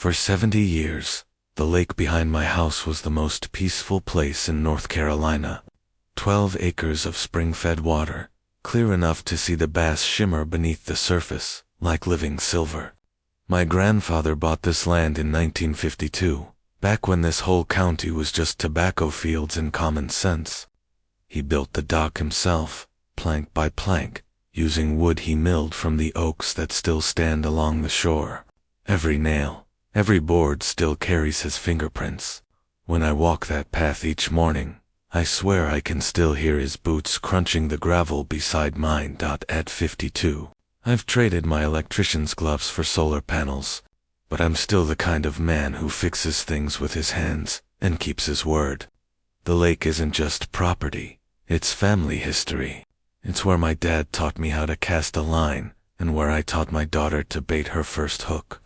For 70 years, the lake behind my house was the most peaceful place in North Carolina. 12 acres of spring-fed water, clear enough to see the bass shimmer beneath the surface, like living silver. My grandfather bought this land in 1952, back when this whole county was just tobacco fields and common sense. He built the dock himself, plank by plank, using wood he milled from the oaks that still stand along the shore. Every nail, every board still carries his fingerprints. When I walk that path each morning, I swear I can still hear his boots crunching the gravel beside mine. At 52, I've traded my electrician's gloves for solar panels, but I'm still the kind of man who fixes things with his hands and keeps his word. The lake isn't just property, it's family history. It's where my dad taught me how to cast a line, and where I taught my daughter to bait her first hook.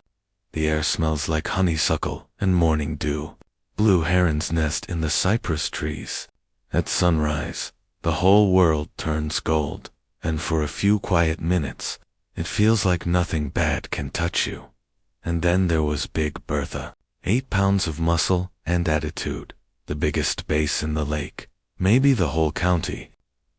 The air smells like honeysuckle and morning dew. Blue herons nest in the cypress trees. At sunrise, the whole world turns gold, and for a few quiet minutes, it feels like nothing bad can touch you. And then there was Big Bertha, 8 pounds of muscle and attitude, the biggest bass in the lake, maybe the whole county.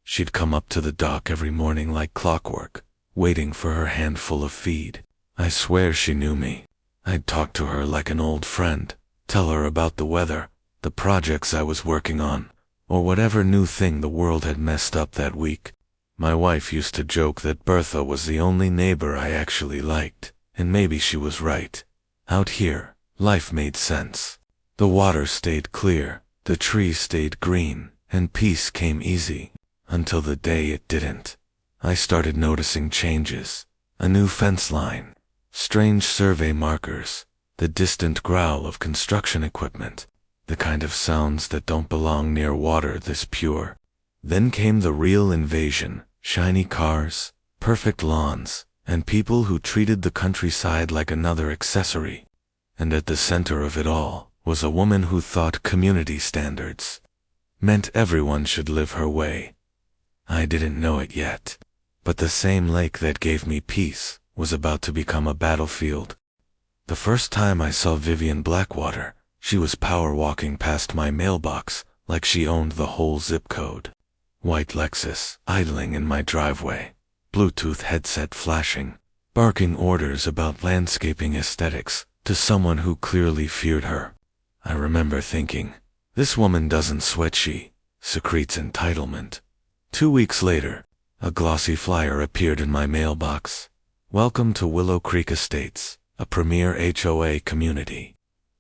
She'd come up to the dock every morning like clockwork, waiting for her handful of feed. I swear she knew me. I'd talk to her like an old friend, tell her about the weather, the projects I was working on, or whatever new thing the world had messed up that week. My wife used to joke that Bertha was the only neighbor I actually liked, and maybe she was right. Out here, life made sense. The water stayed clear, the trees stayed green, and peace came easy, until the day it didn't. I started noticing changes. A new fence line, strange survey markers, the distant growl of construction equipment, the kind of sounds that don't belong near water this pure. Then came the real invasion, shiny cars, perfect lawns, and people who treated the countryside like another accessory. And at the center of it all was a woman who thought community standards meant everyone should live her way. I didn't know it yet, but the same lake that gave me peace was about to become a battlefield. The first time I saw Vivian Blackwater, she was power walking past my mailbox like she owned the whole zip code. White Lexus idling in my driveway, Bluetooth headset flashing, barking orders about landscaping aesthetics to someone who clearly feared her. I remember thinking, this woman doesn't sweat, she secretes entitlement. 2 weeks later, a glossy flyer appeared in my mailbox. Welcome to Willow Creek Estates, a premier HOA community.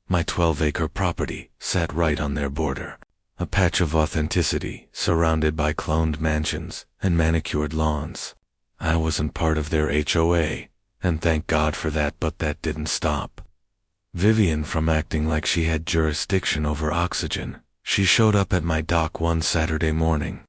My 12-acre property sat right on their border, a patch of authenticity surrounded by cloned mansions and manicured lawns. I wasn't part of their HOA, and thank God for that, but that didn't stop Vivian from acting like she had jurisdiction over oxygen. She showed up at my dock one Saturday morning,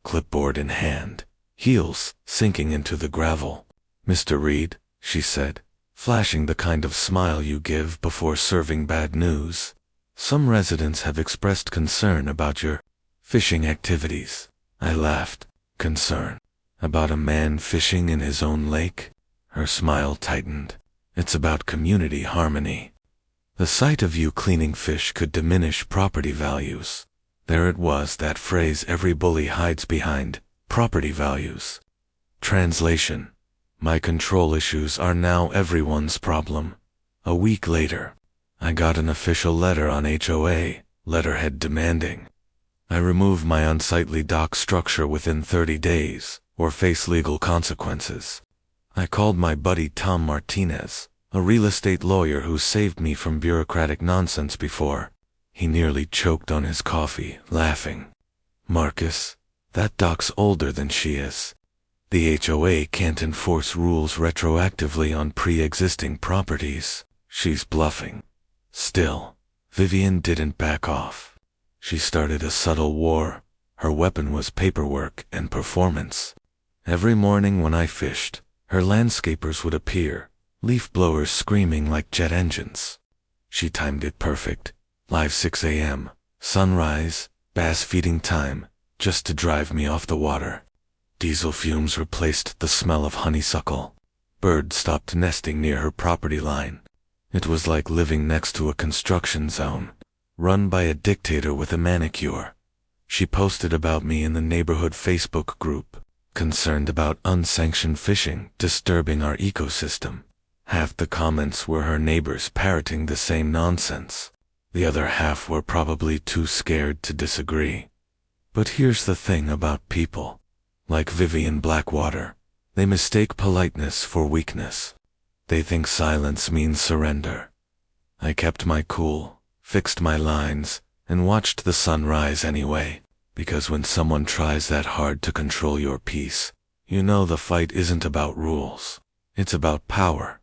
clipboard in hand, heels sinking into the gravel. Mr. Reed, she said, flashing the kind of smile you give before serving bad news. Some residents have expressed concern about your fishing activities. I laughed. Concern? About a man fishing in his own lake? Her smile tightened. It's about community harmony. The sight of you cleaning fish could diminish property values. There it was, that phrase every bully hides behind, property values. Translation: my control issues are now everyone's problem. A week later, I got an official letter on HOA, letterhead demanding I remove my unsightly dock structure within 30 days, or face legal consequences. I called my buddy Tom Martinez, a real estate lawyer who saved me from bureaucratic nonsense before. He nearly choked on his coffee, laughing. Marcus, that dock's older than she is. The HOA can't enforce rules retroactively on pre-existing properties. She's bluffing. Still, Vivian didn't back off. She started a subtle war. Her weapon was paperwork and performance. Every morning when I fished, her landscapers would appear, leaf blowers screaming like jet engines. She timed it perfect. Live 6 a.m., sunrise, bass feeding time, just to drive me off the water. Diesel fumes replaced the smell of honeysuckle. Birds stopped nesting near her property line. It was like living next to a construction zone, run by a dictator with a manicure. She posted about me in the neighborhood Facebook group, concerned about unsanctioned fishing disturbing our ecosystem. Half the comments were her neighbors parroting the same nonsense. The other half were probably too scared to disagree. But here's the thing about people. Like Vivian Blackwater, they mistake politeness for weakness. They think silence means surrender. I kept my cool, fixed my lines, and watched the sun rise anyway, because when someone tries that hard to control your peace, you know the fight isn't about rules. It's about power.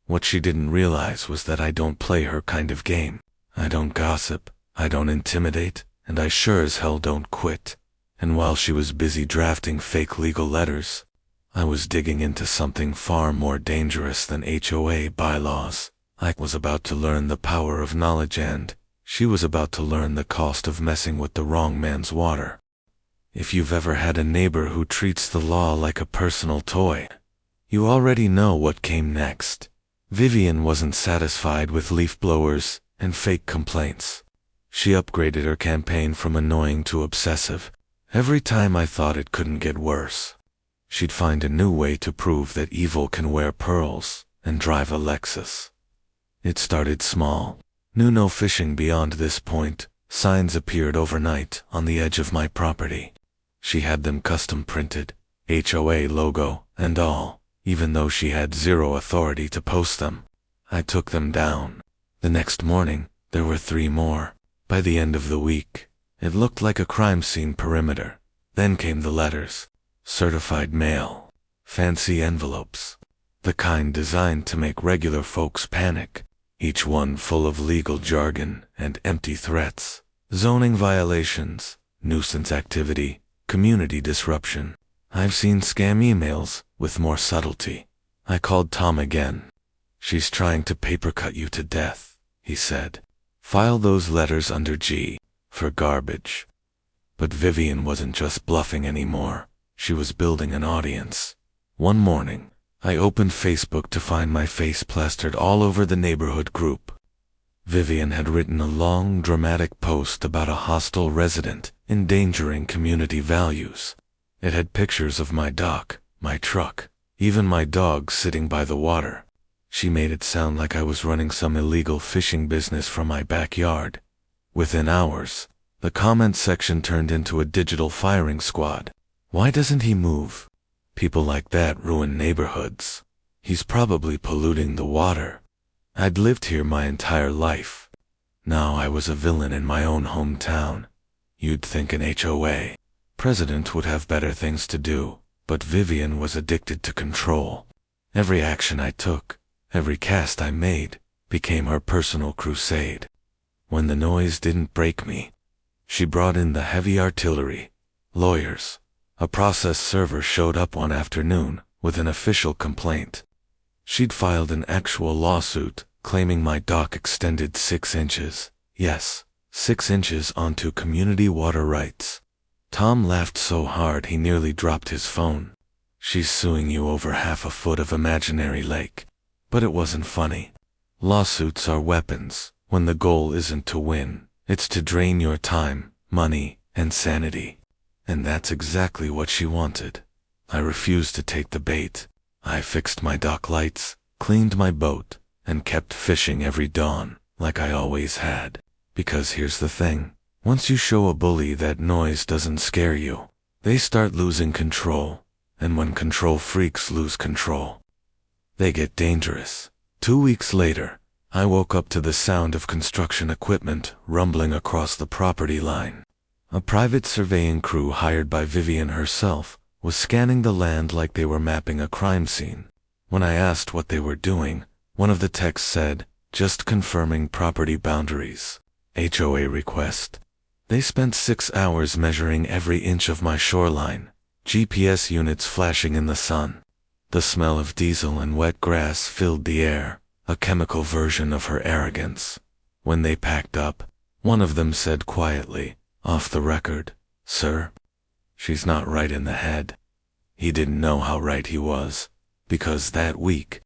What she didn't realize was that I don't play her kind of game. I don't gossip, I don't intimidate, and I sure as hell don't quit. And while she was busy drafting fake legal letters, I was digging into something far more dangerous than HOA bylaws. I was about to learn the power of knowledge, and she was about to learn the cost of messing with the wrong man's water. If you've ever had a neighbor who treats the law like a personal toy, you already know what came next. Vivian wasn't satisfied with leaf blowers and fake complaints. She upgraded her campaign from annoying to obsessive. Every time I thought it couldn't get worse, she'd find a new way to prove that evil can wear pearls and drive a Lexus. It started small. Knew no fishing beyond this point. Signs appeared overnight on the edge of my property. She had them custom printed, HOA logo and all, even though she had zero authority to post them. I took them down. The next morning, there were 3 more. By the end of the week, it looked like a crime scene perimeter. Then came the letters. Certified mail. Fancy envelopes. The kind designed to make regular folks panic. Each one full of legal jargon and empty threats. Zoning violations, nuisance activity, community disruption. I've seen scam emails with more subtlety. I called Tom again. She's trying to paper cut you to death, he said. File those letters under G for garbage. But Vivian wasn't just bluffing anymore. She was building an audience. One morning, I opened Facebook to find my face plastered all over the neighborhood group. Vivian had written a long, dramatic post about a hostile resident endangering community values. It had pictures of my dock, my truck, even my dog sitting by the water. She made it sound like I was running some illegal fishing business from my backyard. Within hours, the comment section turned into a digital firing squad. Why doesn't he move? People like that ruin neighborhoods. He's probably polluting the water. I'd lived here my entire life. Now I was a villain in my own hometown. You'd think an HOA president would have better things to do, but Vivian was addicted to control. Every action I took, every cast I made, became her personal crusade. When the noise didn't break me, she brought in the heavy artillery, lawyers. A process server showed up one afternoon with an official complaint. She'd filed an actual lawsuit claiming my dock extended 6 inches. Yes, 6 inches onto community water rights. Tom laughed so hard he nearly dropped his phone. She's suing you over half a foot of imaginary lake. But it wasn't funny. Lawsuits are weapons when the goal isn't to win. It's to drain your time, money, and sanity. And that's exactly what she wanted. I refused to take the bait. I fixed my dock lights, cleaned my boat, and kept fishing every dawn, like I always had. Because here's the thing. Once you show a bully that noise doesn't scare you, they start losing control. And when control freaks lose control, they get dangerous. 2 weeks later, I woke up to the sound of construction equipment rumbling across the property line. A private surveying crew hired by Vivian herself was scanning the land like they were mapping a crime scene. When I asked what they were doing, one of the techs said, "Just confirming property boundaries. HOA request." They spent 6 hours measuring every inch of my shoreline, GPS units flashing in the sun. The smell of diesel and wet grass filled the air, a chemical version of her arrogance. When they packed up, one of them said quietly, off the record, "Sir, she's not right in the head." He didn't know how right he was, because that week,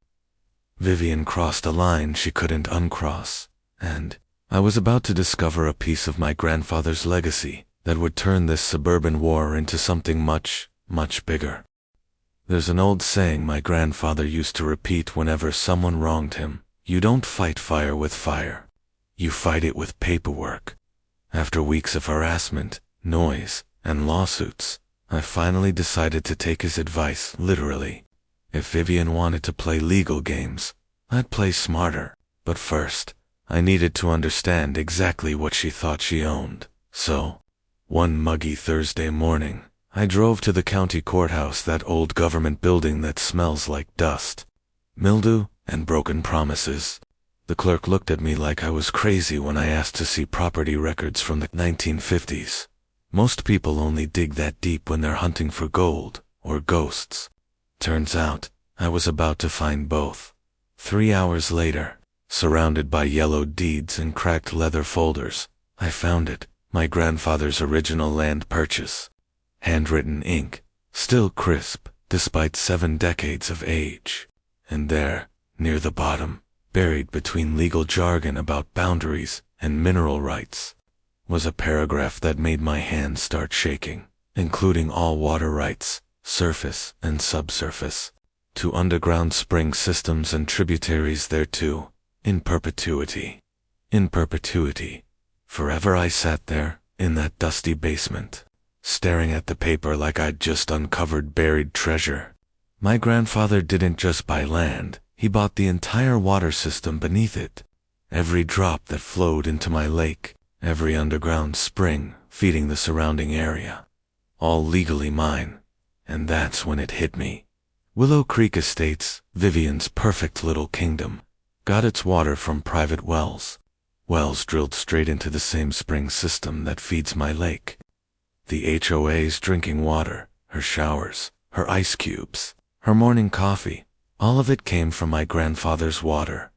Vivian crossed a line she couldn't uncross, and I was about to discover a piece of my grandfather's legacy that would turn this suburban war into something much, much bigger. There's an old saying my grandfather used to repeat whenever someone wronged him: you don't fight fire with fire. You fight it with paperwork. After weeks of harassment, noise, and lawsuits, I finally decided to take his advice literally. If Vivian wanted to play legal games, I'd play smarter. But first, I needed to understand exactly what she thought she owned. So, one muggy Thursday morning, I drove to the county courthouse, that old government building that smells like dust, mildew, and broken promises. The clerk looked at me like I was crazy when I asked to see property records from the 1950s. Most people only dig that deep when they're hunting for gold or ghosts. Turns out, I was about to find both. 3 hours later, surrounded by yellowed deeds and cracked leather folders, I found it, my grandfather's original land purchase. Handwritten ink, still crisp, despite 7 decades of age. And there, near the bottom, buried between legal jargon about boundaries and mineral rights, was a paragraph that made my hands start shaking, including all water rights, surface and subsurface, to underground spring systems and tributaries thereto, in perpetuity. In perpetuity. Forever I sat there, in that dusty basement, staring at the paper like I'd just uncovered buried treasure. My grandfather didn't just buy land, he bought the entire water system beneath it. Every drop that flowed into my lake, every underground spring feeding the surrounding area. All legally mine. And that's when it hit me. Willow Creek Estates, Vivian's perfect little kingdom, got its water from private wells. Wells drilled straight into the same spring system that feeds my lake. The HOA's drinking water, her showers, her ice cubes, her morning coffee, all of it came from my grandfather's water.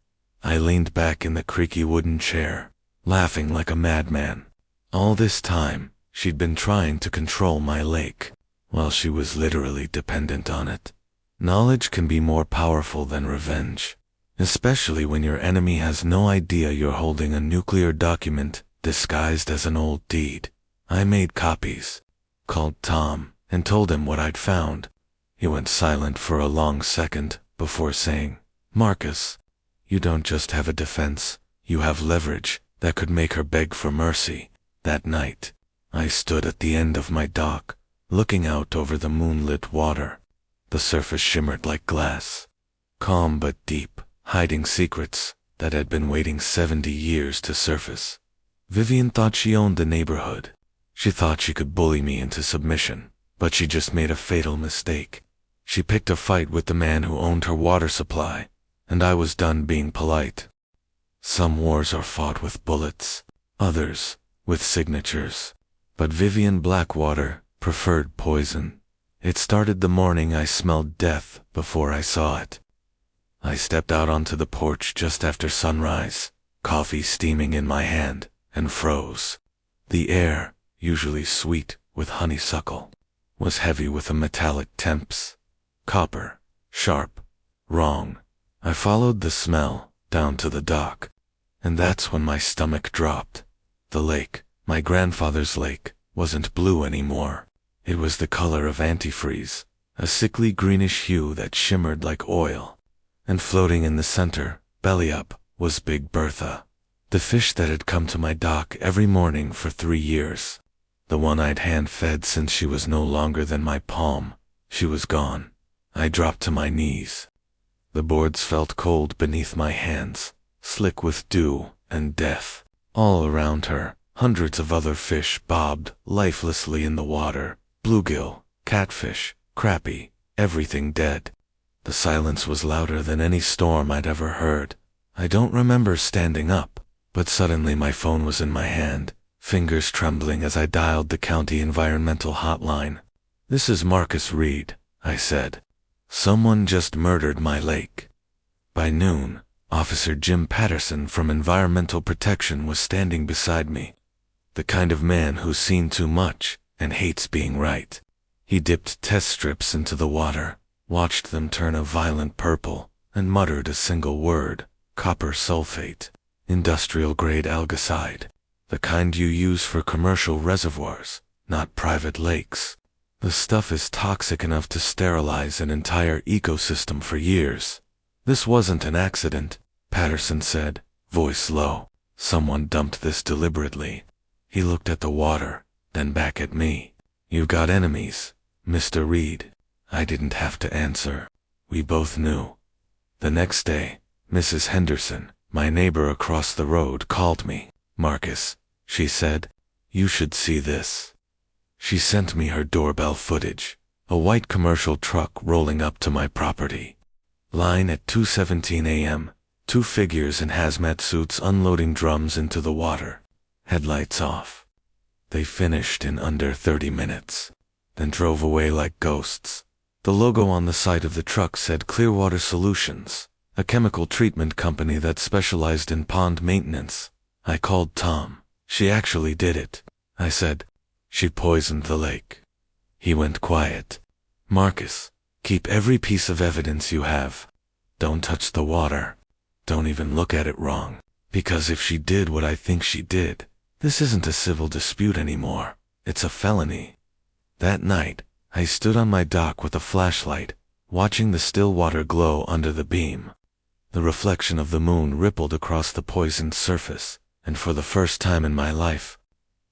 I leaned back in the creaky wooden chair, laughing like a madman. All this time, she'd been trying to control my lake, while she was literally dependent on it. Knowledge can be more powerful than revenge, especially when your enemy has no idea you're holding a nuclear document disguised as an old deed. I made copies, called Tom, and told him what I'd found. He went silent for a long second before saying, "Marcus, you don't just have a defense, you have leverage that could make her beg for mercy." That night, I stood at the end of my dock, looking out over the moonlit water. The surface shimmered like glass, calm but deep, hiding secrets that had been waiting 70 years to surface. Vivian thought she owned the neighborhood. She thought she could bully me into submission, but she just made a fatal mistake. She picked a fight with the man who owned her water supply, and I was done being polite. Some wars are fought with bullets, others with signatures. But Vivian Blackwater preferred poison. It started the morning I smelled death before I saw it. I stepped out onto the porch just after sunrise, coffee steaming in my hand, and froze. The air, usually sweet with honeysuckle, was heavy with a metallic temps. Copper, sharp, wrong. I followed the smell down to the dock, and that's when my stomach dropped. The lake, my grandfather's lake, wasn't blue anymore. It was the color of antifreeze, a sickly greenish hue that shimmered like oil. And floating in the center, belly up, was Big Bertha, the fish that had come to my dock every morning for 3 years. The one I'd hand-fed since she was no longer than my palm. She was gone. I dropped to my knees. The boards felt cold beneath my hands, slick with dew and death. All around her, hundreds of other fish bobbed lifelessly in the water. Bluegill, catfish, crappie, everything dead. The silence was louder than any storm I'd ever heard. I don't remember standing up, but suddenly my phone was in my hand, fingers trembling as I dialed the county environmental hotline. "This is Marcus Reed," I said. "Someone just murdered my lake." By noon, Officer Jim Patterson from Environmental Protection was standing beside me, the kind of man who's seen too much and hates being right. He dipped test strips into the water, watched them turn a violent purple, and muttered a single word: copper sulfate, industrial-grade algicide, the kind you use for commercial reservoirs, not private lakes. The stuff is toxic enough to sterilize an entire ecosystem for years. This wasn't an accident, Patterson said, voice low. Someone dumped this deliberately. He looked at the water, then back at me. You've got enemies, Mr. Reed. I didn't have to answer. We both knew. The next day, Mrs. Henderson, my neighbor across the road, called me. Marcus, she said, you should see this. She sent me her doorbell footage. A white commercial truck rolling up to my property. Line at 2:17 a.m., two figures in hazmat suits unloading drums into the water. Headlights off. They finished in under 30 minutes, then drove away like ghosts. The logo on the side of the truck said Clearwater Solutions, a chemical treatment company that specialized in pond maintenance. I called Tom. She actually did it, I said. She poisoned the lake. He went quiet. Marcus, keep every piece of evidence you have. Don't touch the water. Don't even look at it wrong. Because if she did what I think she did, this isn't a civil dispute anymore. It's a felony. That night, I stood on my dock with a flashlight, watching the still water glow under the beam. The reflection of the moon rippled across the poisoned surface, and for the first time in my life,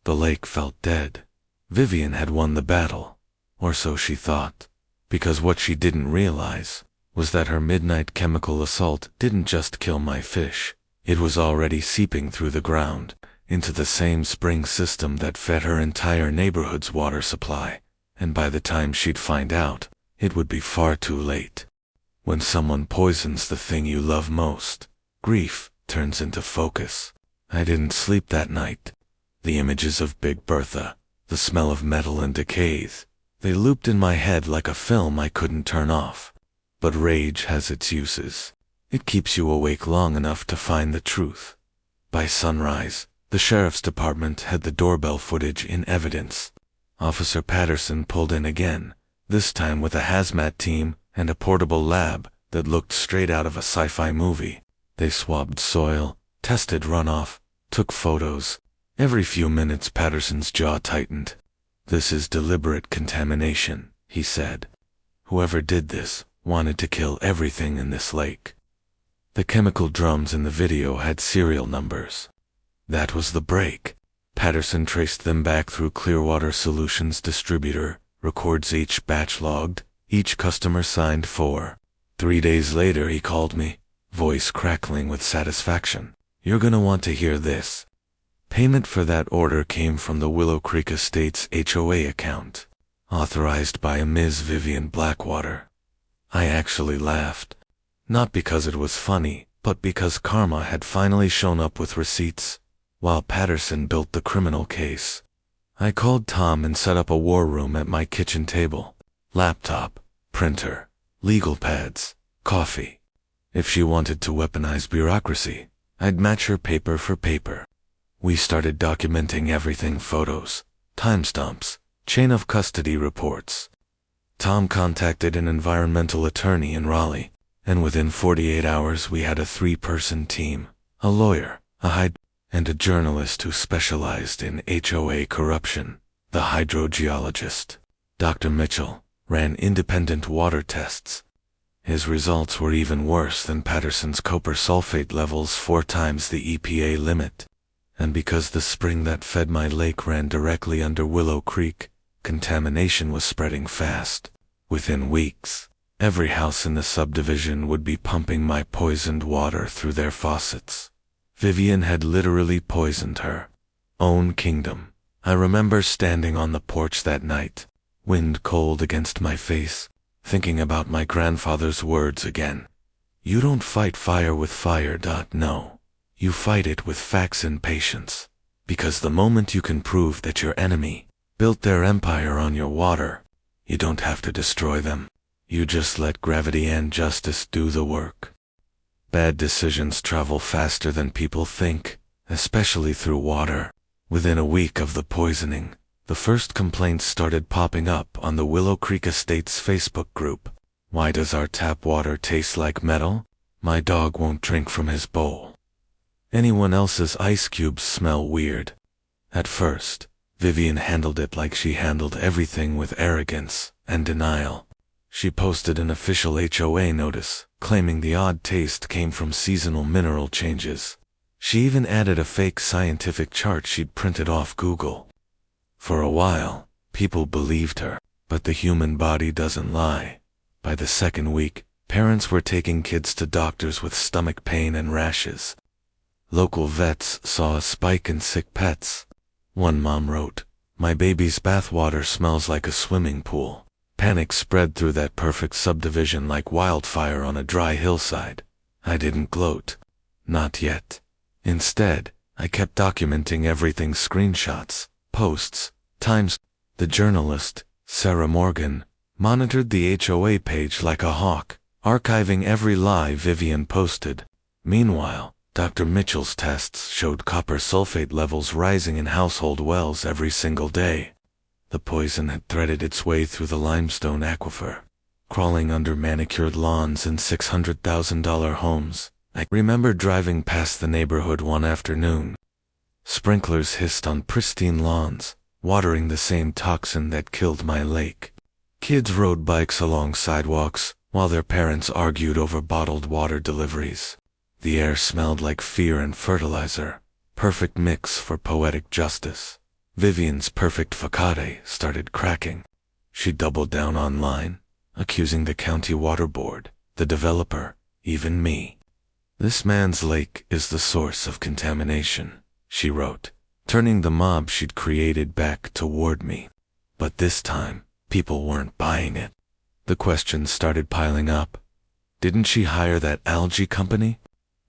the lake felt dead. Vivian had won the battle, or so she thought, because what she didn't realize was that her midnight chemical assault didn't just kill my fish. It was already seeping through the ground, into the same spring system that fed her entire neighborhood's water supply, and by the time she'd find out, it would be far too late. When someone poisons the thing you love most, grief turns into focus. I didn't sleep that night. The images of Big Bertha, the smell of metal and decays, they looped in my head like a film I couldn't turn off. But rage has its uses. It keeps you awake long enough to find the truth. By sunrise, the sheriff's department had the doorbell footage in evidence. Officer Patterson pulled in again, this time with a hazmat team and a portable lab that looked straight out of a sci-fi movie. They swabbed soil, tested runoff, took photos. Every few minutes Patterson's jaw tightened. This is deliberate contamination, he said. Whoever did this wanted to kill everything in this lake. The chemical drums in the video had serial numbers. That was the break. Patterson traced them back through Clearwater Solutions distributor, records each batch logged, each customer signed for. 3 days later he called me, voice crackling with satisfaction. You're gonna want to hear this. Payment for that order came from the Willow Creek Estates HOA account, authorized by a Ms. Vivian Blackwater. I actually laughed. Not because it was funny, but because karma had finally shown up with receipts, while Patterson built the criminal case. I called Tom and set up a war room at my kitchen table. Laptop, printer, legal pads, coffee. If she wanted to weaponize bureaucracy, I'd match her paper for paper. We started documenting everything: photos, timestamps, chain of custody reports. Tom contacted an environmental attorney in Raleigh, and within 48 hours we had a 3-person team, a lawyer, and a journalist who specialized in HOA corruption. The hydrogeologist, Dr. Mitchell, ran independent water tests. His results were even worse than Patterson's copper sulfate levels, 4 times the EPA limit. And because the spring that fed my lake ran directly under Willow Creek, contamination was spreading fast. Within weeks, every house in the subdivision would be pumping my poisoned water through their faucets. Vivian had literally poisoned her own kingdom. I remember standing on the porch that night, wind cold against my face, thinking about my grandfather's words again. You don't fight fire with fire. No. You fight it with facts and patience. Because the moment you can prove that your enemy built their empire on your water, you don't have to destroy them. You just let gravity and justice do the work. Bad decisions travel faster than people think, especially through water. Within a week of the poisoning, the first complaints started popping up on the Willow Creek Estates Facebook group. Why does our tap water taste like metal? My dog won't drink from his bowl. Anyone else's ice cubes smell weird. At first, Vivian handled it like she handled everything with arrogance and denial. She posted an official HOA notice, claiming the odd taste came from seasonal mineral changes. She even added a fake scientific chart she'd printed off Google. For a while, people believed her, but the human body doesn't lie. By the second week, parents were taking kids to doctors with stomach pain and rashes. Local vets saw a spike in sick pets. One mom wrote, "My baby's bathwater smells like a swimming pool." Panic spread through that perfect subdivision like wildfire on a dry hillside. I didn't gloat. Not yet. Instead, I kept documenting everything: screenshots, posts, times. The journalist, Sarah Morgan, monitored the HOA page like a hawk, archiving every lie Vivian posted. Meanwhile, Dr. Mitchell's tests showed copper sulfate levels rising in household wells every single day. The poison had threaded its way through the limestone aquifer, crawling under manicured lawns in $600,000 homes. I remember driving past the neighborhood one afternoon. Sprinklers hissed on pristine lawns, watering the same toxin that killed my lake. Kids rode bikes along sidewalks, while their parents argued over bottled water deliveries. The air smelled like fear and fertilizer, perfect mix for poetic justice. Vivian's perfect facade started cracking. She doubled down online, accusing the county water board, the developer, even me. "This man's lake is the source of contamination," she wrote, turning the mob she'd created back toward me. But this time, people weren't buying it. The questions started piling up. Didn't she hire that algae company?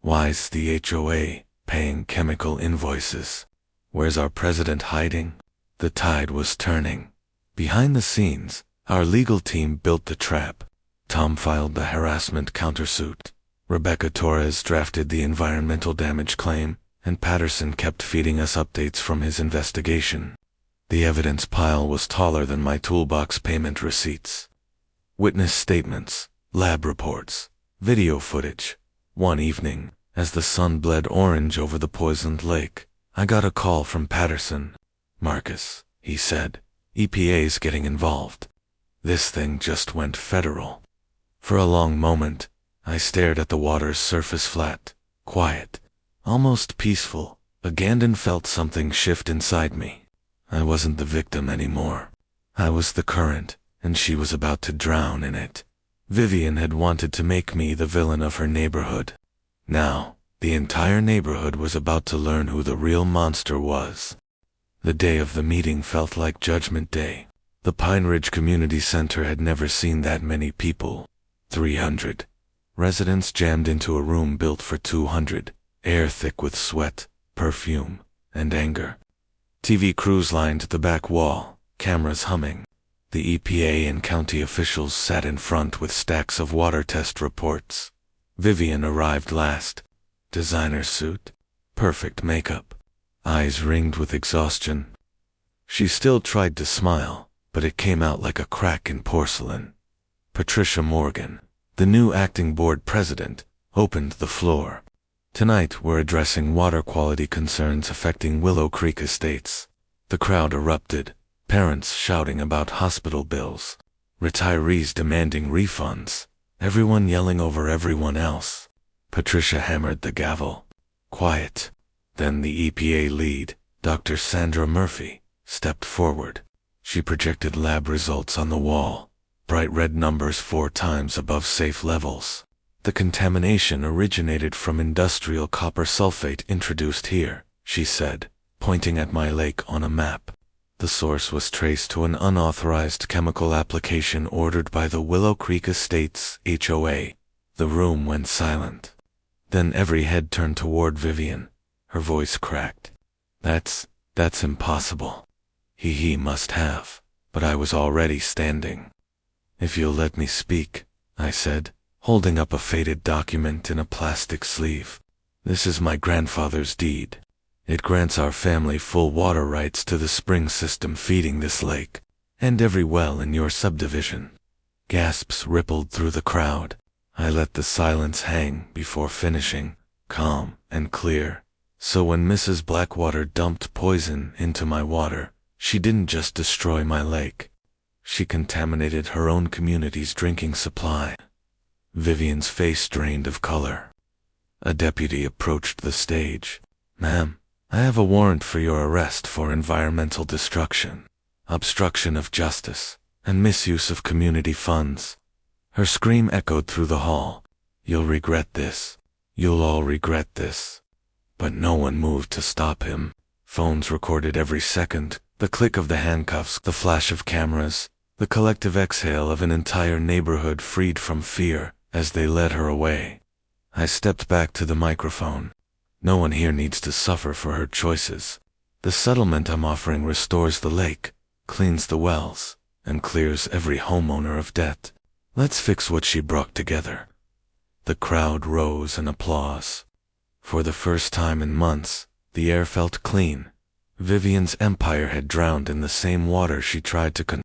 Why's the HOA paying chemical invoices? Where's our president hiding? The tide was turning. Behind the scenes, our legal team built the trap. Tom filed the harassment countersuit. Rebecca Torres drafted the environmental damage claim, and Patterson kept feeding us updates from his investigation. The evidence pile was taller than my toolbox payment receipts. Witness statements, lab reports, video footage. One evening, as the sun bled orange over the poisoned lake, I got a call from Patterson. "Marcus," he said, "EPA's getting involved. This thing just went federal." For a long moment, I stared at the water's surface, flat, quiet, almost peaceful. Again, and felt something shift inside me. I wasn't the victim anymore. I was the current, and she was about to drown in it. Vivian had wanted to make me the villain of her neighborhood. Now, the entire neighborhood was about to learn who the real monster was. The day of the meeting felt like Judgment Day. The Pine Ridge Community Center had never seen that many people. 300. Residents jammed into a room built for 200, air thick with sweat, perfume, and anger. TV crews lined the back wall, cameras humming. The EPA and county officials sat in front with stacks of water test reports. Vivian arrived last. Designer suit, perfect makeup, eyes ringed with exhaustion. She still tried to smile, but it came out like a crack in porcelain. Patricia Morgan, the new acting board president, opened the floor. "Tonight we're addressing water quality concerns affecting Willow Creek Estates." The crowd erupted, parents shouting about hospital bills, retirees demanding refunds, everyone yelling over everyone else. Patricia hammered the gavel. "Quiet." Then the EPA lead, Dr. Sandra Murphy, stepped forward. She projected lab results on the wall, bright red numbers 4 times above safe levels. "The contamination originated from industrial copper sulfate introduced here," she said, pointing at my lake on a map. The source was traced to an unauthorized chemical application ordered by the Willow Creek Estates HOA. The room went silent. Then every head turned toward Vivian. Her voice cracked. That's impossible. He must have, but I was already standing." "If you'll let me speak," I said, holding up a faded document in a plastic sleeve. "This is my grandfather's deed. It grants our family full water rights to the spring system feeding this lake, and every well in your subdivision." Gasps rippled through the crowd. I let the silence hang before finishing, calm and clear. So when Mrs. Blackwater dumped poison into my water, she didn't just destroy my lake. She contaminated her own community's drinking supply. Vivian's face drained of color. A deputy approached the stage. "Ma'am, I have a warrant for your arrest for environmental destruction, obstruction of justice, and misuse of community funds." Her scream echoed through the hall. "You'll regret this. You'll all regret this." But no one moved to stop him. Phones recorded every second, the click of the handcuffs, the flash of cameras, the collective exhale of an entire neighborhood freed from fear as they led her away. I stepped back to the microphone. No one here needs to suffer for her choices. The settlement I'm offering restores the lake, cleans the wells, and clears every homeowner of debt. Let's fix what she brought together. The crowd rose in applause. For the first time in months, the air felt clean. Vivian's empire had drowned in the same water she tried to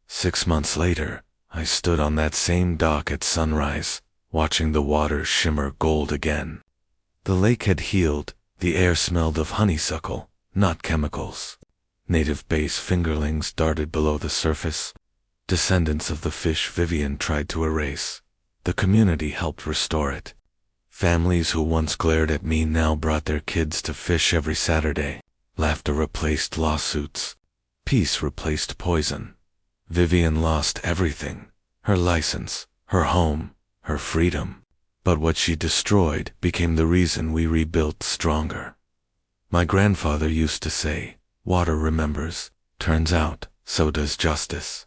6 months later, I stood on that same dock at sunrise, watching the water shimmer gold again. The lake had healed, the air smelled of honeysuckle, not chemicals. Native bass fingerlings darted below the surface, descendants of the fish Vivian tried to erase. The community helped restore it. Families who once glared at me now brought their kids to fish every Saturday. Laughter replaced lawsuits. Peace replaced poison. Vivian lost everything: her license, her home, her freedom. But what she destroyed became the reason we rebuilt stronger. My grandfather used to say, "Water remembers." Turns out, so does justice.